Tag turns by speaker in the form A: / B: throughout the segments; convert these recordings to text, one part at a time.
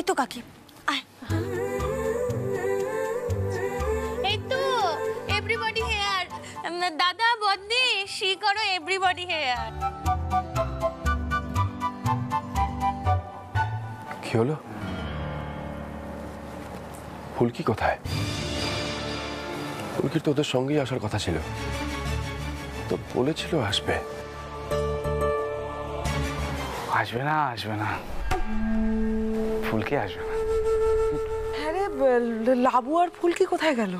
A: তো কাকি, আয়। এই তো এভরিবডি হেয়ার। দাদা বদ্দি শি করো এভরিবডি হেয়ার।
B: কি হলো? ফুলকি কোথায়? ফুলকির তো ওদের সঙ্গেই আসার কথা ছিল, তো বলেছিল আসবে।
C: আসবে না, আসবে না, ফুলকি আসবে না।
D: হ্যাঁ রে, লাবু আর ফুলকি কোথায় গেল?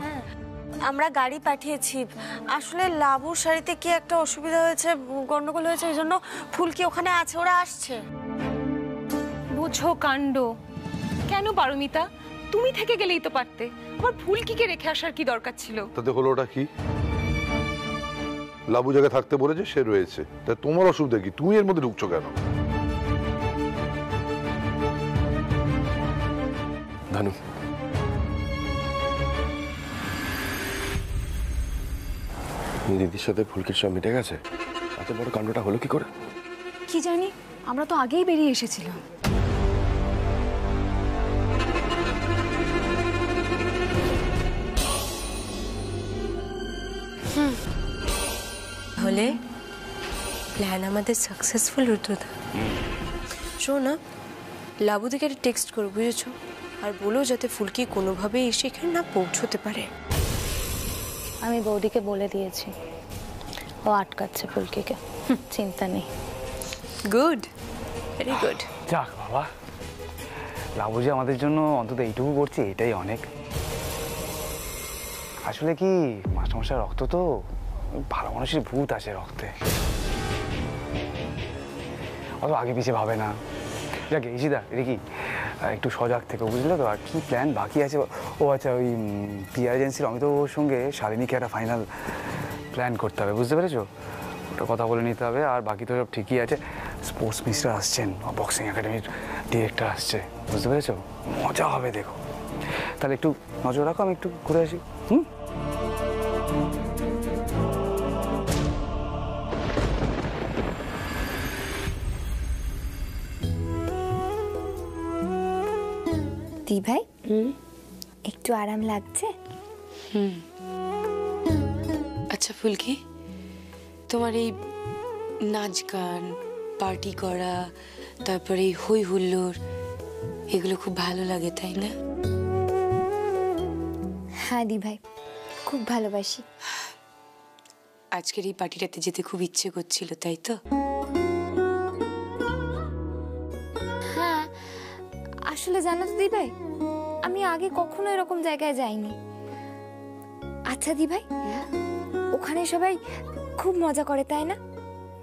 A: আমরা গাড়ি পাঠিয়েছি, আসলে লাবুর শাড়িতে কি একটা অসুবিধা হয়েছে, গন্ডগোল হয়েছে, এই জন্য ফুলকি ওখানে আছে, ওরা আসছে।
E: বুঝো কাণ্ড। কেন পারমিতা, তুমি থেকে গেলেই তো পারতে, আমার ফুলকিকে রেখে আসার কি দরকার ছিল?
F: তাতে হলো ওটা কি? লাবু জায়গায় থাকতে বলেছে, সে রয়েছে, তা তোমার অসুবিধা কি? তুমি এর মধ্যে ঢুকছো কেন?
B: ধানু, দিদির সাথে ফুলকির সব মিটে গেছে? এত বড় কাণ্ডটা হলো কি করে?
E: কি জানি, আমরা তো আগেই বেরিয়ে এসেছিলাম।
A: হলে প্ল্যান আমাদের সাকসেসফুল হতো। শোনো, লাবুদিকে একটা টেক্সট করো, বুঝেছো? আর বলো যাতে ফুলকি কোনোভাবে এসে এখানে না পৌঁছতে পারে।
G: আমি বৌদিকে বলে দিয়েছি, ও আটকাচ্ছে ফুলকিকে, চিন্তা নেই।
A: Good, very good.
C: যাক বাবা, লাবুজি আমাদের জন্য অন্তত এইটুকু করছে, এটাই অনেক। আসলে কি মাস্টারমশাই রক্ত তো, ভালো মানুষের ভূত আছে রক্তে, অত আগে পিছিয়ে ভাবে না। যাক ইসিদা, এটা কি একটু সজাগ থেকে, বুঝলে তো? আর কি প্ল্যান বাকি আছে? ও আচ্ছা, ওই পিআর এজেন্সির অমিতর সঙ্গে শালিনীকে একটা ফাইনাল প্ল্যান করতে হবে, বুঝতে পেরেছো? ওটা কথা বলে নিতে হবে। আর বাকি তো সব ঠিকই আছে। স্পোর্টস মিনিস্টার আসছেন, বক্সিং একাডেমির ডিরেক্টর আসছে, বুঝতে পেরেছো? মজা হবে, দেখো। তাহলে একটু নজর রাখো, আমি একটু ঘুরে আসি।
G: দি ভাই, একটু আরাম লাগছে?
H: আচ্ছা ফুলকি, তোমার এই নাচ গান, পার্টি করা, তারপরে এই হই হুল্লোড়, এগুলো খুব ভালো লাগে, তাই না?
G: হ্যাঁ দি ভাই, খুব ভালোবাসি।
H: আজকের এই পার্টিটাতে যেতে খুব ইচ্ছে করছিল, তাই তো?
G: হ্যাঁ, আসলে জানো তো দি ভাই, আমি আগে কখনো এরকম জায়গায় যাইনি। আচ্ছা দি ভাই, ওখানে সবাই খুব মজা করে, তাই না?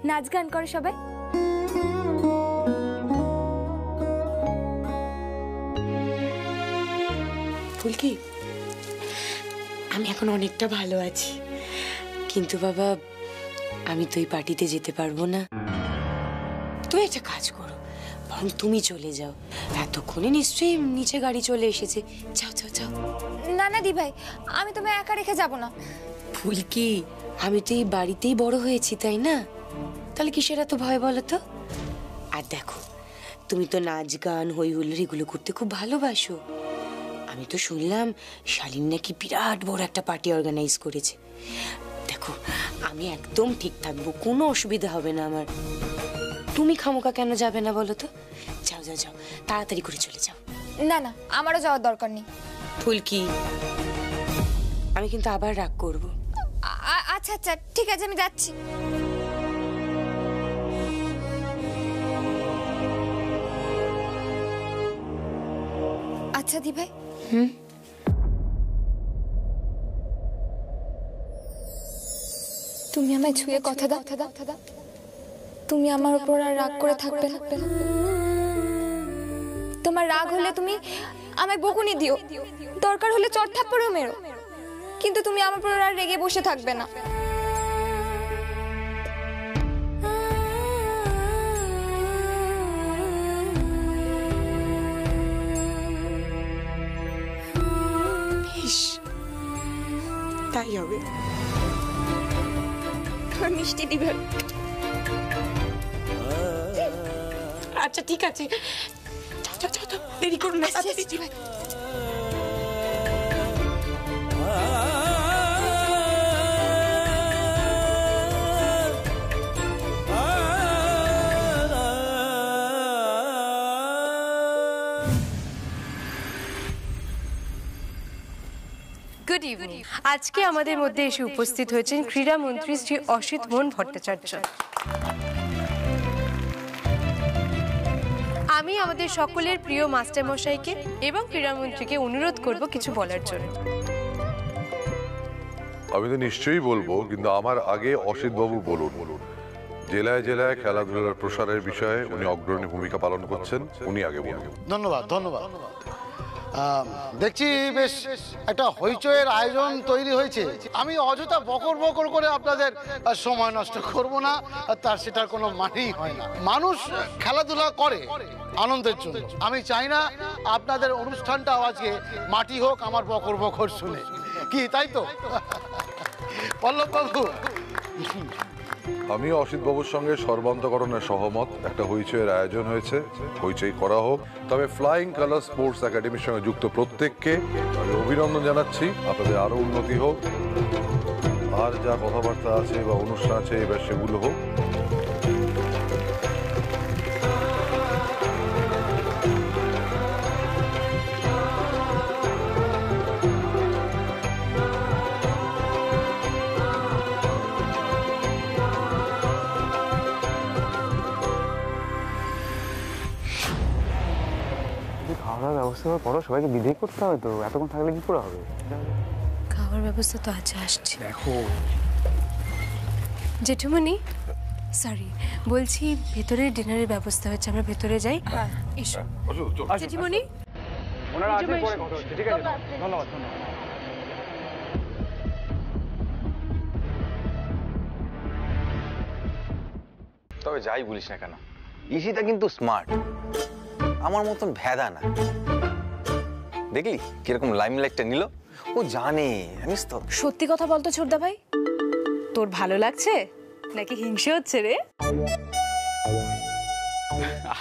G: নাচ গান করে সবাই।
H: ফুলকি, আমি এখন অনেকটা ভালো আছি, কিন্তু বাবা আমি তো এই পার্টিতে যেতে পারবো না। তুই একটা কাজ করো, বরং তুমি চলে যাও, এতক্ষণে নিশ্চয়ই নিচে গাড়ি চলে এসেছে। যাও যাও যাও।
G: না না দি ভাই, আমি তোমায় একা রেখে যাব না।
H: ফুলকি, আমি তো এই বাড়িতেই বড় হয়েছি, তাই না? তাহলে কিসের এত ভয় বলো তো? আর দেখো, তুমি তো নাচ গান, হই হুল্লোড় এগুলো করতে খুব ভালোবাসো। আমি তো শুনলাম শালীন নাকি বিরাট বড় একটা পার্টি অর্গানাইজ করেছে। দেখো, আমি একদম ঠিক থাকবো, কোনো অসুবিধা হবে না আমার। তুমি খামোকা কেন যাবে না বলো তো? যাও যাও যাও, তাড়াতাড়ি করে চলে যাও।
G: না না, আমারও যাওয়ার দরকার নেই।
H: ফুলকি, আমি কিন্তু আবার রাগ করবো।
G: আচ্ছা আচ্ছা, ঠিক আছে, আমি যাচ্ছি। আচ্ছা দি ভাই। তুমি আমায় ছুঁয়ে কথা দাও, তুমি আমার উপর আর রাগ করে থাকবে না। তোমার রাগ হলে তুমি আমায় বকুনি দিও, দরকার হলে চড় থাপ্পড়ও মেরো, কিন্তু তুমি আমার উপর আর রেগে বসে থাকবে না।
H: তাই হবে।
G: মিষ্টি দিবে।
H: আচ্ছা ঠিক আছে, দেরি করুন না, তাড়াতাড়ি।
A: Good evening. আজকে আমাদের মধ্যে এসে উপস্থিত হয়েছেন ক্রীড়ামন্ত্রী শ্রী অসিত মোহন ভট্টাচার্য। আমি আমাদের সকলের প্রিয় মাস্টারমশাইকে এবং ক্রীড়ামন্ত্রীকে অনুরোধ করব কিছু বলার জন্য।
F: আমি তো নিশ্চয়ই বলবো, কিন্তু আমার আগে অসিত বাবু বলুন। জেলায় জেলায় খেলাধুলার প্রসারের বিষয়ে উনি অগ্রণী ভূমিকা পালন করছেন, উনি আগে বলুন।
I: ধন্যবাদ ধন্যবাদ। দেখছি বেশ একটা হইচইয়ের আয়োজন তৈরি হয়েছে। আমি অযথা বকর বকর করে আপনাদের সময় নষ্ট করব না, তার সেটার কোনো মানেই হয় না। মানুষ খেলাধুলা করে আনন্দের জন্য। আমি চাই না আপনাদের অনুষ্ঠানটাও আজকে মাটি হোক আমার বকর বকর শুনে। কি তাই তো পল্লব বাবু?
F: আমি অসিত বাবুর সঙ্গে সর্বান্তকরণের সহমত। একটা হইচইয়ের আয়োজন হয়েছে, হইচই করা হোক। তবে ফ্লাইং কালার স্পোর্টস একাডেমির সঙ্গে যুক্ত প্রত্যেককে আমি অভিনন্দন জানাচ্ছি। আপনাদের আরো উন্নতি হোক, আর যা কথাবার্তা আছে বা অনুষ্ঠান আছে এবার সেগুলো হোক।
C: খাওয়ার ব্যবস্থা করো, সবাইকে বিদায় করতে হবে তো, এতক্ষণ থাকলে কি করে হবে?
A: খাওয়ার ব্যবস্থা তো আজ আসছে।
C: দেখো
A: জেঠুমনি, সরি, বলছি ভেতরে ডিনারের ব্যবস্থা হচ্ছে, আমরা ভেতরে যাই। এসো জেঠিমনি।
C: ওনারা আছেন, পরে কথা হচ্ছে, ঠিক আছে? ধন্যবাদ ধন্যবাদ।
J: তবে যাই বলিস না কেন, ঈশিতা কিন্তু স্মার্ট, আমার মতন ভেদা না। দেখলি কিরকম লাইমলাইটটা নিল, ও জানে, জানিস তো।
E: সত্যি কথা বলতো ছোটদা ভাই, তোর ভালো লাগছে নাকি হিংসে হচ্ছে রে?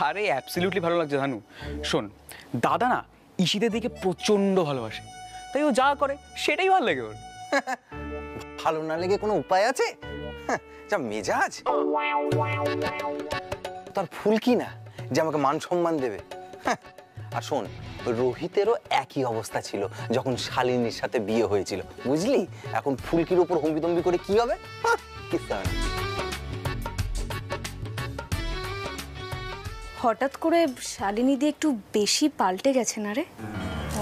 C: আরে অ্যাবসলিউটলি ভালো লাগছে ধানু। শোন, দাদা না ঈশিদের দিকে প্রচন্ড ভালোবাসে, তাই ও যা করে সেটাই ভালো লাগে ওর।
J: ভালো না লেগে কোনো উপায় আছে? যা মেজাজ তার, ফুলকি না যে আমাকে মান সম্মান দেবে। আর শোন, রোহিতেরও একই অবস্থা ছিল যখন শালিনীর সাথে বিয়ে হয়েছিল, বুঝলি? এখন ফুলকির উপর হম্বিতম্বি করে কি হবে? কিছু হবে না।
E: হঠাৎ করে শালিনী দিয়ে একটু বেশি পাল্টে গেছে না রে?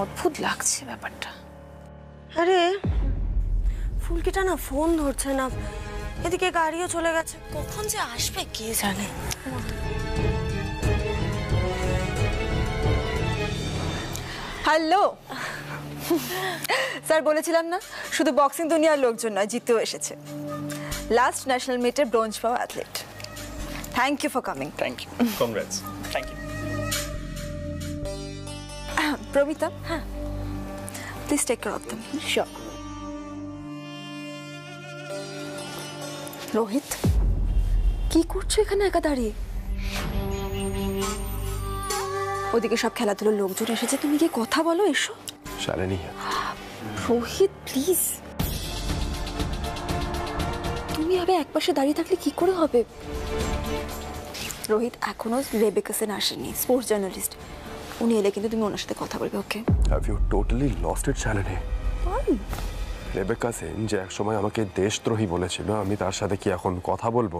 E: অদ্ভুত লাগছে ব্যাপারটা।
A: আরে ফুলকিটা না ফোন ধরছে না, এদিকে গাড়িও চলে গেছে, কখন যে আসবে কে জানে।
D: হ্যালো স্যার, বলেছিলাম না শুধু বক্সিং দুনিয়ার লোকজন নয়, জিতেও এসেছে। লাস্ট ন্যাশনাল মিটে ব্রোঞ্জ পাওয়া athlete. Thank you for coming.
K: Thank you, congrats. Thank you.
D: Promita, হ্যাঁ please take care of them.
E: Sure.
D: Rohit, কি করছো এখানে একা দাঁড়িয়ে? ওদিকে সব খেলাধুলোর লোকজন এসেছে, তুমি গিয়ে কথা বলো। এসো।
B: শালিনী,
D: রোহিত প্লিজ, তুমি আগে একপাশে দাঁড়িয়ে থাকলে কি করে হবে? রোহিত, এখনো রেবেকা সেন আসেনি, স্পোর্টস জার্নালিস্ট। উনি এলে কিন্তু তুমি ওনার সাথে কথা বলবে, okay?
B: Have you totally lost it Shalini? Rebecca Sen যে একসময় আমাকে দেশদ্রোহী বলেছিল, আমি তার সাথে কি এখন কথা বলবো?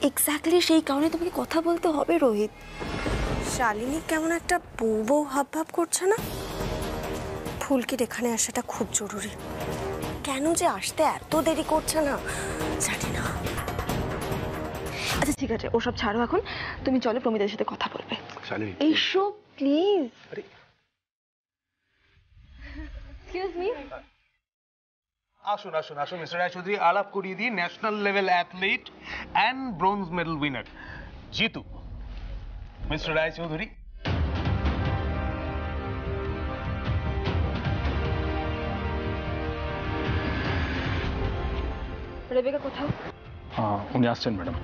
D: এক্স্যাক্টলি সেই কারণে তোমাকে কথা বলতে হবে রোহিত।
A: শালিনী কেমন একটা বউ বউ হাব ভাব করছে না? ফুলকির এখানে আসাটা খুব জরুরি। কেন যে আসতে এত দেরি করছে না জানি না।
D: আচ্ছা ঠিক আছে, ওসব ছাড়ো এখন, তুমি চলো প্রমিতার সাথে কথা বলবে।
B: শালিনী
D: এসো প্লিজ। Excuse me.
L: আসুন আসুন আসুন মিস্টার রায়চৌধুরী, আলাপ করিয়ে দিই national level athlete and bronze medal winner Jitu. Mister Roychowdhury.
D: Rebecca কোথাও?
K: উনি আসছেন ম্যাডাম।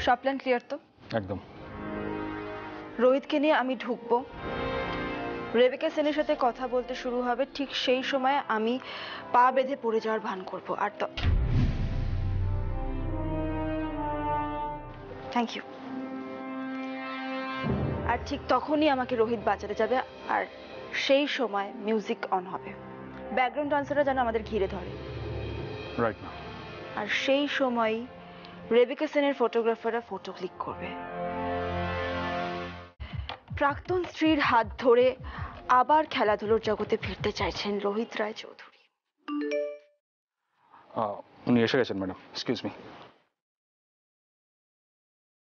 D: সব প্ল্যান ক্লিয়ার তো?
K: একদম।
D: রোহিতকে নিয়ে আমি ঢুকবো, রেবেকা সেনের সাথে কথা বলতে শুরু হবে, ঠিক সেই সময় আমি পা বেঁধে পড়ে যাওয়ার ভান করবো। আর তো থ্যাংক ইউ। আর ঠিক তখনই আমাকে রোহিত বাঁচাতে যাবে, আর সেই সময় মিউজিক অন হবে, ব্যাকগ্রাউন্ড ডান্সাররা যেন আমাদের ঘিরে ধরে।
C: রাইট না।
D: আর সেই সময় রেবেকা সেনের ফটোগ্রাফাররা ফটো ক্লিক করবে। প্রাক্তন স্ত্রীর হাত ধরে আবার খেলাধুলোর জগতে ফিরতে চাইছেন রোহিত রায় চৌধুরী।
C: উনি এসে গেছেন ম্যাডাম, এক্সকিউজ মি।